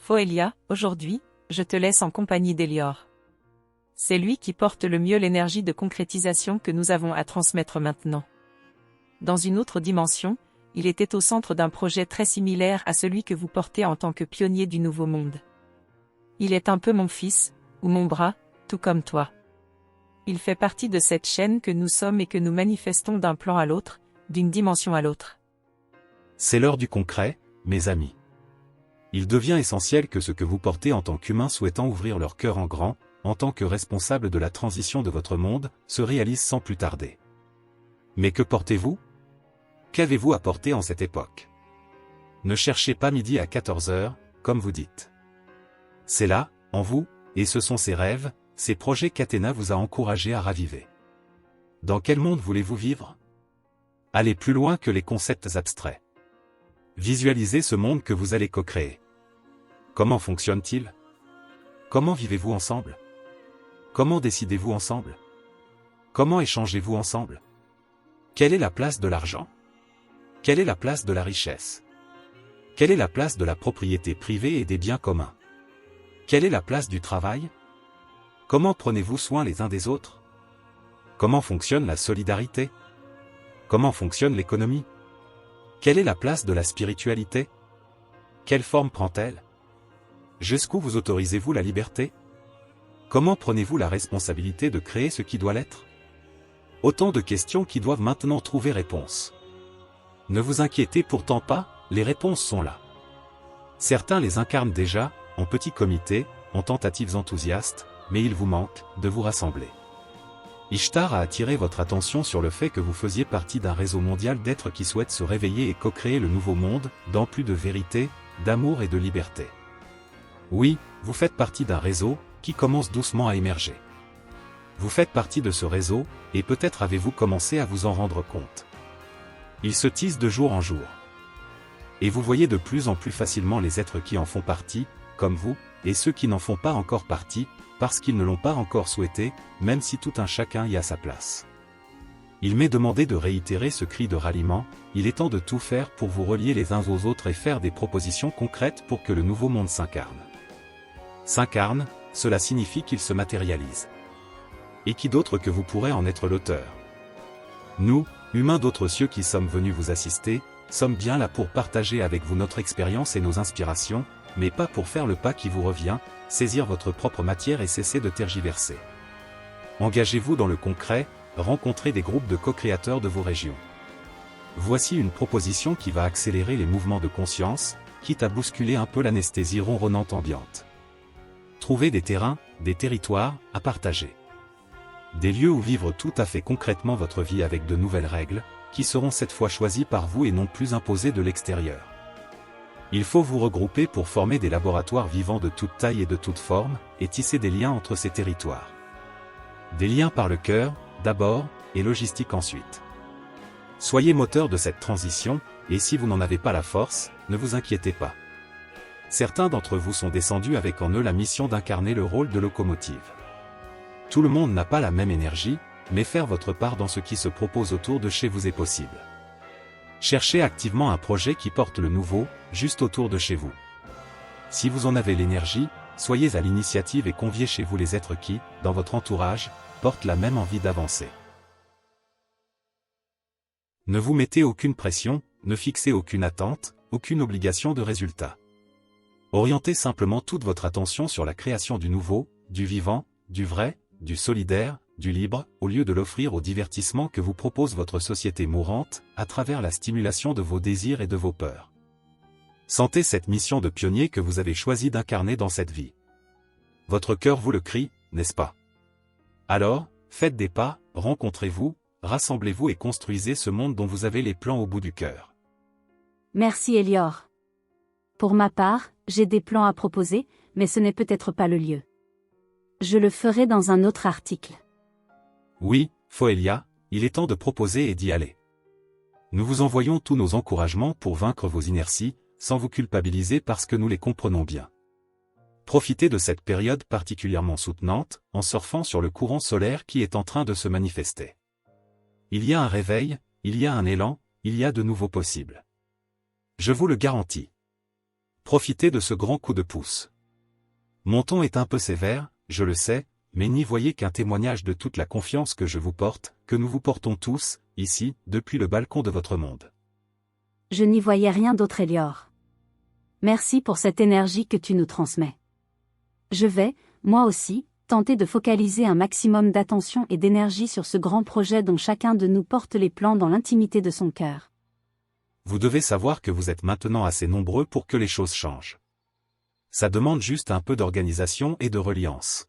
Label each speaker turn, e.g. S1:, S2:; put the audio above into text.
S1: Foelia, aujourd'hui, je te laisse en compagnie d'Elior. C'est lui qui porte le mieux l'énergie de concrétisation que nous avons à transmettre maintenant. Dans une autre dimension, il était au centre d'un projet très similaire à celui que vous portez en tant que pionnier du Nouveau Monde. Il est un peu mon fils, ou mon bras, tout comme toi. Il fait partie de cette chaîne que nous sommes et que nous manifestons d'un plan à l'autre, d'une dimension à l'autre.
S2: C'est l'heure du concret, mes amis. Il devient essentiel que ce que vous portez en tant qu'humain souhaitant ouvrir leur cœur en grand, en tant que responsable de la transition de votre monde, se réalise sans plus tarder. Mais que portez-vous? Qu'avez-vous à porter en cette époque? Ne cherchez pas midi à 14 h, comme vous dites. C'est là, en vous, et ce sont ces rêves, ces projets qu'Athéna vous a encouragé à raviver. Dans quel monde voulez-vous vivre? Allez plus loin que les concepts abstraits. Visualisez ce monde que vous allez co-créer. Comment fonctionne-t-il? Comment vivez-vous ensemble? Comment décidez-vous ensemble? Comment échangez-vous ensemble? Quelle est la place de l'argent? Quelle est la place de la richesse? Quelle est la place de la propriété privée et des biens communs? Quelle est la place du travail? Comment prenez-vous soin les uns des autres? Comment fonctionne la solidarité? Comment fonctionne l'économie? Quelle est la place de la spiritualité? Quelle forme prend-elle? Jusqu'où vous autorisez-vous la liberté? Comment prenez-vous la responsabilité de créer ce qui doit l'être? Autant de questions qui doivent maintenant trouver réponse. Ne vous inquiétez pourtant pas, les réponses sont là. Certains les incarnent déjà, en petits comités, en tentatives enthousiastes, mais il vous manque de vous rassembler. Ishtar a attiré votre attention sur le fait que vous faisiez partie d'un réseau mondial d'êtres qui souhaitent se réveiller et co-créer le nouveau monde, dans plus de vérité, d'amour et de liberté. Oui, vous faites partie d'un réseau, qui commence doucement à émerger. Vous faites partie de ce réseau, et peut-être avez-vous commencé à vous en rendre compte. Il se tisse de jour en jour. Et vous voyez de plus en plus facilement les êtres qui en font partie, comme vous, et ceux qui n'en font pas encore partie, parce qu'ils ne l'ont pas encore souhaité, même si tout un chacun y a sa place. Il m'est demandé de réitérer ce cri de ralliement, il est temps de tout faire pour vous relier les uns aux autres et faire des propositions concrètes pour que le nouveau monde s'incarne. S'incarne, cela signifie qu'il se matérialise. Et qui d'autre que vous pourrait en être l'auteur? Nous, humains d'autres cieux qui sommes venus vous assister, sommes bien là pour partager avec vous notre expérience et nos inspirations, mais pas pour faire le pas qui vous revient, saisir votre propre matière et cesser de tergiverser. Engagez-vous dans le concret, rencontrez des groupes de co-créateurs de vos régions. Voici une proposition qui va accélérer les mouvements de conscience, quitte à bousculer un peu l'anesthésie ronronnante ambiante. Trouvez des terrains, des territoires, à partager. Des lieux où vivre tout à fait concrètement votre vie avec de nouvelles règles, qui seront cette fois choisies par vous et non plus imposées de l'extérieur. Il faut vous regrouper pour former des laboratoires vivants de toute taille et de toute forme, et tisser des liens entre ces territoires. Des liens par le cœur, d'abord, et logistique ensuite. Soyez moteur de cette transition, et si vous n'en avez pas la force, ne vous inquiétez pas. Certains d'entre vous sont descendus avec en eux la mission d'incarner le rôle de locomotive. Tout le monde n'a pas la même énergie, mais faire votre part dans ce qui se propose autour de chez vous est possible. Cherchez activement un projet qui porte le nouveau, juste autour de chez vous. Si vous en avez l'énergie, soyez à l'initiative et conviez chez vous les êtres qui, dans votre entourage, portent la même envie d'avancer. Ne vous mettez aucune pression, ne fixez aucune attente, aucune obligation de résultat. Orientez simplement toute votre attention sur la création du nouveau, du vivant, du vrai, du solidaire, du libre, au lieu de l'offrir au divertissement que vous propose votre société mourante, à travers la stimulation de vos désirs et de vos peurs. Sentez cette mission de pionnier que vous avez choisi d'incarner dans cette vie. Votre cœur vous le crie, n'est-ce pas? Alors, faites des pas, rencontrez-vous, rassemblez-vous et construisez ce monde dont vous avez les plans au bout du cœur.
S3: Merci Elior. Pour ma part, j'ai des plans à proposer, mais ce n'est peut-être pas le lieu. Je le ferai dans un autre article.
S2: Oui, Foelia, il est temps de proposer et d'y aller. Nous vous envoyons tous nos encouragements pour vaincre vos inerties, sans vous culpabiliser parce que nous les comprenons bien. Profitez de cette période particulièrement soutenante, en surfant sur le courant solaire qui est en train de se manifester. Il y a un réveil, il y a un élan, il y a de nouveaux possibles. Je vous le garantis. Profitez de ce grand coup de pouce. Mon ton est un peu sévère, je le sais, mais n'y voyez qu'un témoignage de toute la confiance que je vous porte, que nous vous portons tous, ici, depuis le balcon de votre monde.
S3: Je n'y voyais rien d'autre, Elior. Merci pour cette énergie que tu nous transmets. Je vais, moi aussi, tenter de focaliser un maximum d'attention et d'énergie sur ce grand projet dont chacun de nous porte les plans dans l'intimité de son cœur.
S2: Vous devez savoir que vous êtes maintenant assez nombreux pour que les choses changent. Ça demande juste un peu d'organisation et de reliance.